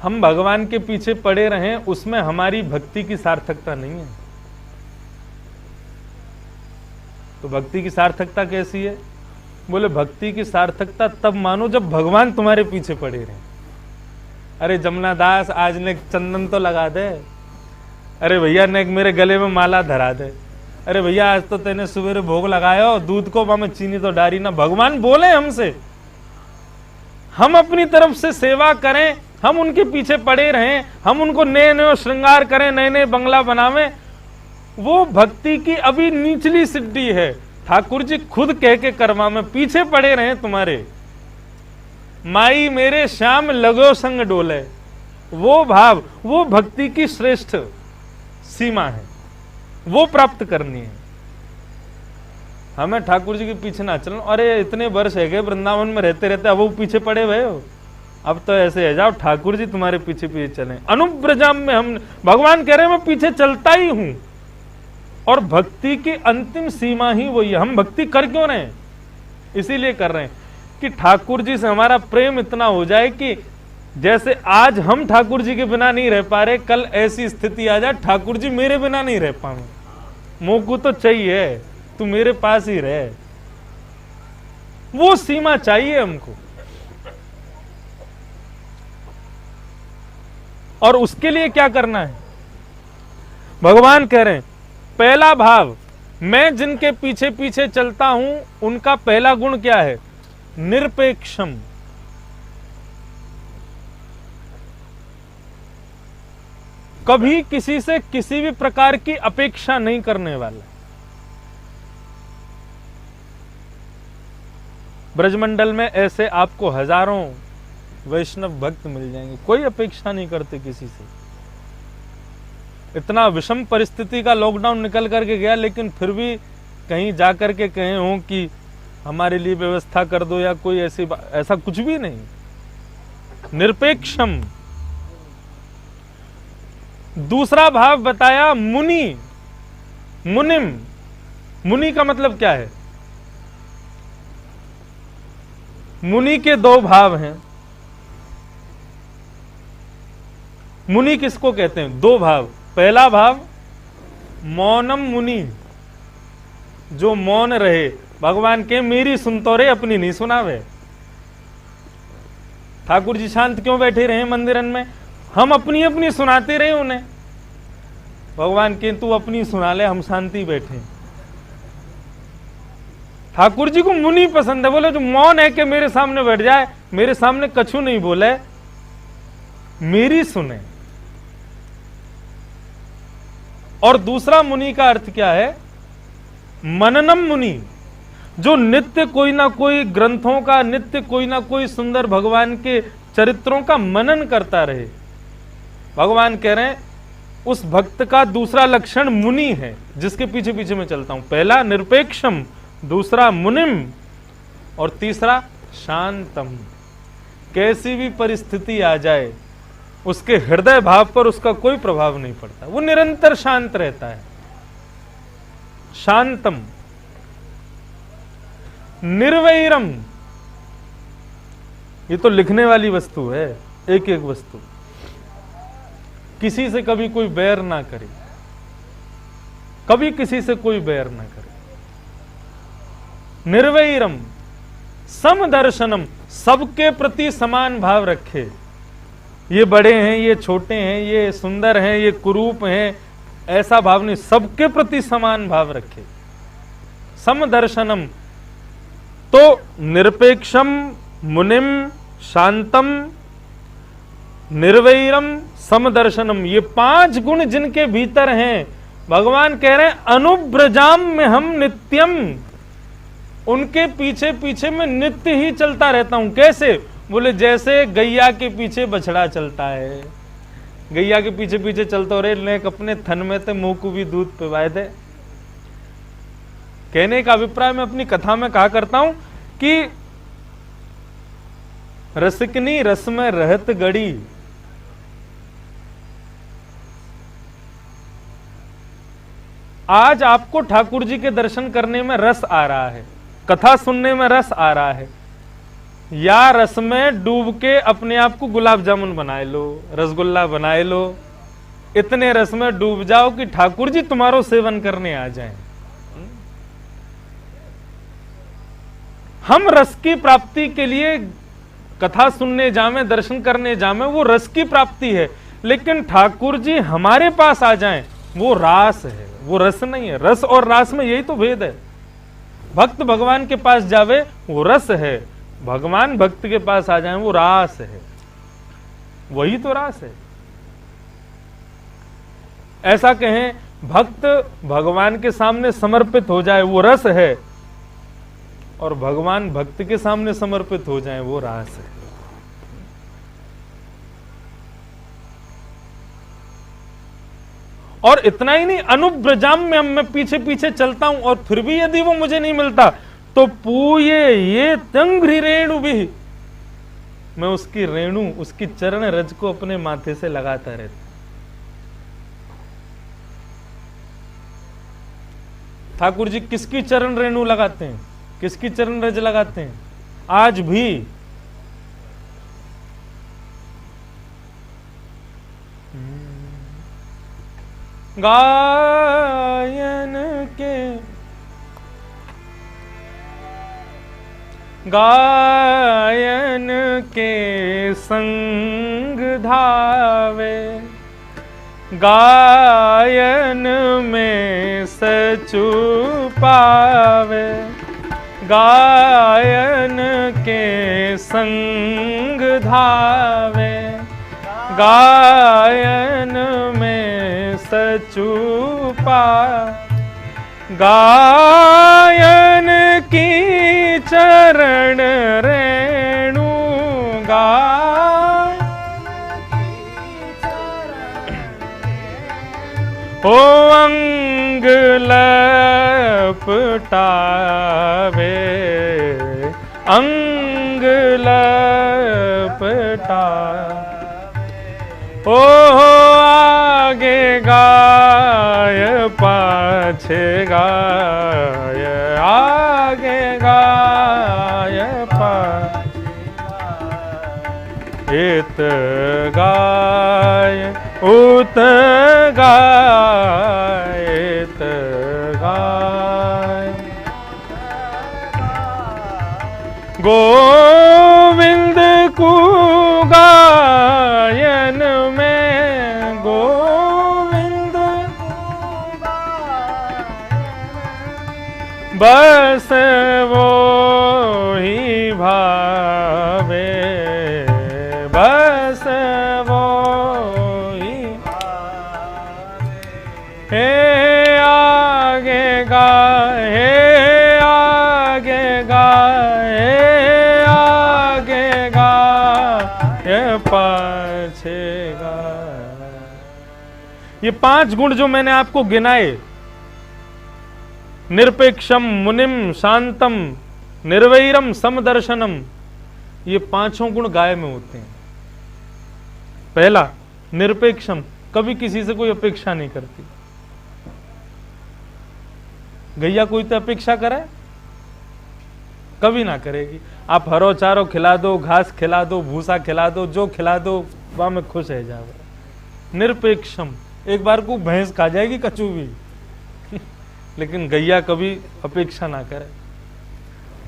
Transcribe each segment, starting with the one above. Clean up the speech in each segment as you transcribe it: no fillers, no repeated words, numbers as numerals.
हम भगवान के पीछे पड़े रहें, उसमें हमारी भक्ति की सार्थकता नहीं है। तो भक्ति की सार्थकता कैसी है? बोले भक्ति की सार्थकता तब मानो जब भगवान तुम्हारे पीछे पड़े रहे। अरे जमुना दास, आज ने चंदन तो लगा दे। अरे भैया ने मेरे गले में माला धरा दे। अरे भैया आज तो तेने सवेरे भोग लगाया, दूध को में चीनी तो डारी ना। भगवान बोले हमसे, हम अपनी तरफ से सेवा करें, हम उनके पीछे पड़े रहें, हम उनको नए नए श्रृंगार करें, नए नए बंगला बनावें, वो भक्ति की अभी निचली सिद्धि है। ठाकुर जी खुद कह के कर्मा में पीछे पड़े रहे तुम्हारे। माई मेरे श्याम लगो संग डोले, वो भाव, वो भक्ति की श्रेष्ठ सीमा है, वो प्राप्त करनी है। हमें ठाकुर जी के पीछे ना चलो। अरे इतने वर्ष है गए वृंदावन में रहते रहते, अब वो पीछे पड़े हुए हो। अब तो ऐसे है जाओ, ठाकुर जी तुम्हारे पीछे पीछे चलें। अनुब्रजाम में हम, भगवान कह रहे हैं मैं पीछे चलता ही हूं। और भक्ति की अंतिम सीमा ही वही है। हम भक्ति कर क्यों रहे हैं? इसीलिए कर रहे हैं कि ठाकुर जी से हमारा प्रेम इतना हो जाए कि जैसे आज हम ठाकुर जी के बिना नहीं रह पा रहे, कल ऐसी स्थिति आ जाए ठाकुर जी मेरे बिना नहीं रह पाए। मोको तो चाहिए तू मेरे पास ही रहे, वो सीमा चाहिए हमको। और उसके लिए क्या करना है? भगवान कह रहे हैं पहला भाव, मैं जिनके पीछे पीछे चलता हूं उनका पहला गुण क्या है? निरपेक्षम। कभी किसी से किसी भी प्रकार की अपेक्षा नहीं करने वाला। ब्रजमंडल में ऐसे आपको हजारों वैष्णव भक्त मिल जाएंगे, कोई अपेक्षा नहीं करते किसी से। इतना विषम परिस्थिति का लॉकडाउन निकल करके गया, लेकिन फिर भी कहीं जाकर के कहे हो कि हमारे लिए व्यवस्था कर दो या कोई ऐसा कुछ भी नहीं। निरपेक्षम। दूसरा भाव बताया मुनि, मुनिम। मुनि का मतलब क्या है? मुनि के दो भाव हैं। मुनि किसको कहते हैं? दो भाव। पहला भाव मौनम मुनि, जो मौन रहे। भगवान के मेरी सुनतो रे, अपनी नहीं सुनावे। ठाकुर जी शांत क्यों बैठे रहे मंदिरन में? हम अपनी अपनी सुनाते रहे उन्हें। भगवान के तू अपनी सुना ले, हम शांति बैठे। ठाकुर जी को मुनि पसंद है। बोले जो मौन है कि मेरे सामने बैठ जाए, मेरे सामने कछु नहीं बोले, मेरी सुने। और दूसरा मुनि का अर्थ क्या है? मननम मुनि, जो नित्य कोई ना कोई ग्रंथों का, नित्य कोई ना कोई सुंदर भगवान के चरित्रों का मनन करता रहे। भगवान कह रहे हैं उस भक्त का दूसरा लक्षण मुनि है, जिसके पीछे पीछे मैं चलता हूं। पहला निरपेक्षम, दूसरा मुनिम, और तीसरा शांतम। कैसी भी परिस्थिति आ जाए उसके हृदय भाव पर उसका कोई प्रभाव नहीं पड़ता, वो निरंतर शांत रहता है। शांतम। निर्वैरम, ये तो लिखने वाली वस्तु है, एक एक वस्तु। किसी से कभी कोई बैर ना करे, कभी किसी से कोई बैर ना करे। निर्वैरम। समदर्शनम, सबके प्रति समान भाव रखे। ये बड़े हैं, ये छोटे हैं, ये सुंदर हैं, ये कुरूप हैं, ऐसा भाव नहीं, सबके प्रति समान भाव रखे। समदर्शनम। तो निरपेक्षम, मुनिम, शांतम, निर्वैरम, समदर्शनम, ये पांच गुण जिनके भीतर हैं, भगवान कह रहे हैं अनुब्रजाम में हम नित्यम, उनके पीछे पीछे मैं नित्य ही चलता रहता हूं। कैसे? बोले जैसे गैया के पीछे बछड़ा चलता है। गैया के पीछे पीछे चलता रहे, लेक अपने थन में ते मुंह को भी दूध पिवाए दे। कहने का अभिप्राय मैं अपनी कथा में कहा करता हूं कि रसिकनी रस में रहत गड़ी, आज आपको ठाकुर जी के दर्शन करने में रस आ रहा है, कथा सुनने में रस आ रहा है, या रस में डूब के अपने आप को गुलाब जामुन बनाए लो, रसगुल्ला बनाए लो, इतने रस में डूब जाओ कि ठाकुर जी तुम्हारो सेवन करने आ जाएं। हम रस की प्राप्ति के लिए कथा सुनने जामे, दर्शन करने जामे, वो रस की प्राप्ति है, लेकिन ठाकुर जी हमारे पास आ जाएं वो रास है, वो रस नहीं है। रस और रास में यही तो भेद है। भक्त भगवान के पास जावे वो रस है, भगवान भक्त के पास आ जाए वो रास है, वही तो रास है। ऐसा कहें भक्त भगवान के सामने समर्पित हो जाए वो रस है, और भगवान भक्त के सामने समर्पित हो जाए वो रास है। और इतना ही नहीं, अनुब्रजाम में मैं पीछे पीछे चलता हूं और फिर भी यदि वो मुझे नहीं मिलता तो पूये ये तंग्री रेणु भी, मैं उसकी रेणु, उसकी चरण रज को अपने माथे से लगाता रहता। ठाकुर जी किसकी चरण रेणु लगाते हैं, किसकी चरण रज लगाते हैं आज भी? गायन के संग धावे, गायन में सचु पावे, गायन के संग धावे, गायन में सचु पा, गायन की चरण रेणु, ओ अंग लपटावे, अंग लपटा, ओ आगे गाय पाछे गाय, आगे गाय इत गाय उत गाय, इत गाय गोविंद को गायन में, गोविंद बस वो ही भावे, बस वो ही हे आगे गाय, हे आगे गाय, हे आगे गाय पाछे गाय। ये 5 गुण जो मैंने आपको गिनाए, निरपेक्षम मुनिम शांतम निर्वैरम समदर्शनम, ये 5 गुण गाय में होते हैं। पहला निरपेक्षम, कभी किसी से कोई अपेक्षा नहीं करती। गैया कोई तो अपेक्षा करे, कभी ना करेगी। आप हरो चारो खिला दो, घास खिला दो, भूसा खिला दो, जो खिला दो वहां में खुश है जाओ। निरपेक्षम, एक बार को भैंस खा जाएगी कचू भी लेकिन गैया कभी अपेक्षा ना करे।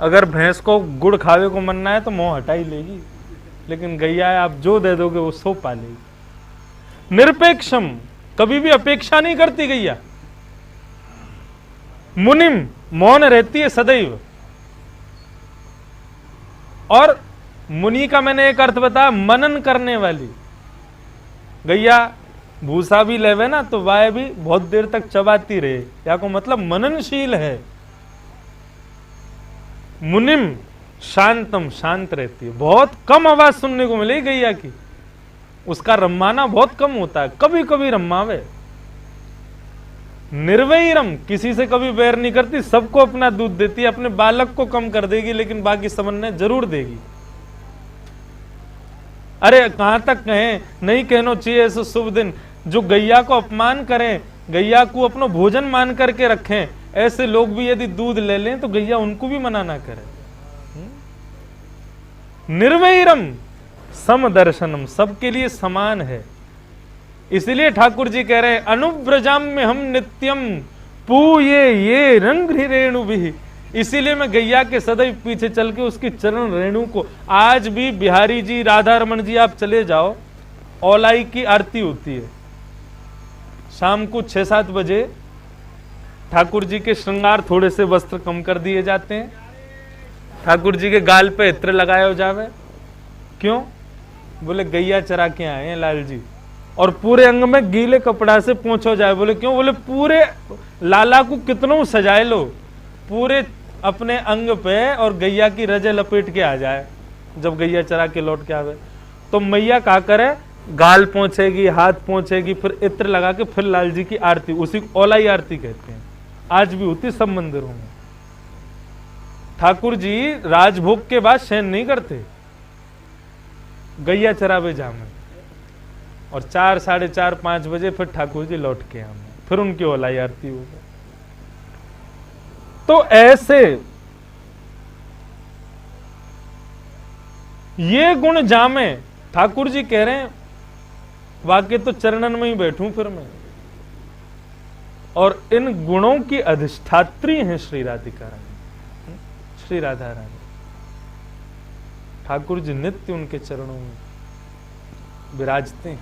अगर भैंस को गुड़ खावे को मनना है तो मुंह हटा ही लेगी, लेकिन गैया है आप जो दे दोगे वो सो पालेगी। निरपेक्षम, कभी भी अपेक्षा नहीं करती गैया। मुनिम, मौन रहती है सदैव। और मुनि का मैंने एक अर्थ बताया, मनन करने वाली। गैया भूसा भी लेवे ना तो वह भी बहुत देर तक चबाती रहे, या को मतलब मननशील है। मुनिम शांतम, शांत रहती है। बहुत कम आवाज सुनने को मिलेगी गैया की, उसका रम्माना बहुत कम होता है, कभी कभी रम्मावे। निर्वैरम, किसी से कभी बैर नहीं करती, सबको अपना दूध देती है। अपने बालक को कम कर देगी लेकिन बाकी सबने जरूर देगी। अरे कहां तक कहें, नहीं कहना चाहिए ऐसे शुभ दिन जो गैया को अपमान करें, गैया को अपना भोजन मान करके रखें। ऐसे लोग भी यदि दूध ले लें तो गैया उनको भी मना ना करे। निर्वैरम समदर्शनम, सबके लिए समान है। इसलिए ठाकुर जी कह रहे हैं अनुव्रजाम में हम नित्यम पूये ये रंग रेणु भी। इसीलिए मैं गैया के सदैव पीछे चल के उसकी चरण रेणु को, आज भी बिहारी जी, राधा रमन जी, आप चले जाओ, औलाई की आरती होती है शाम को 6-7 बजे। ठाकुर जी के श्रृंगार, थोड़े से वस्त्र कम कर दिए जाते हैं, ठाकुर जी के गाल पे इत्र लगाए हो जावे। क्यों? बोले गैया चरा के आए हैं लाल जी, और पूरे अंग में गीले कपड़ा से पोंछो जाए। बोले क्यों? बोले पूरे लाला को कितनों सजाए लो, पूरे अपने अंग पे और गैया की रजे लपेट के आ जाए। जब गैया चरा के लौट के आवे तो मैया क्या करे, गाल पहुंचेगी, हाथ पहुंचेगी, फिर इत्र लगा के फिर लाल जी की आरती, उसी को औलाई आरती कहते हैं। आज भी होती सब मंदिरों में। ठाकुर जी राजभोग के बाद शयन नहीं करते, गैया चरावे जामे, और 4, 4:30, 5 बजे फिर ठाकुर जी लौट के आए, फिर उनकी औलाई आरती हो गई। तो ऐसे ये गुण जामे, ठाकुर जी कह रहे हैं वाकई तो चरणन में ही बैठूं फिर मैं। और इन गुणों की अधिष्ठात्री हैं श्री राधिका रानी, श्री राधा रानी। ठाकुर जी नित्य उनके चरणों में विराजते हैं।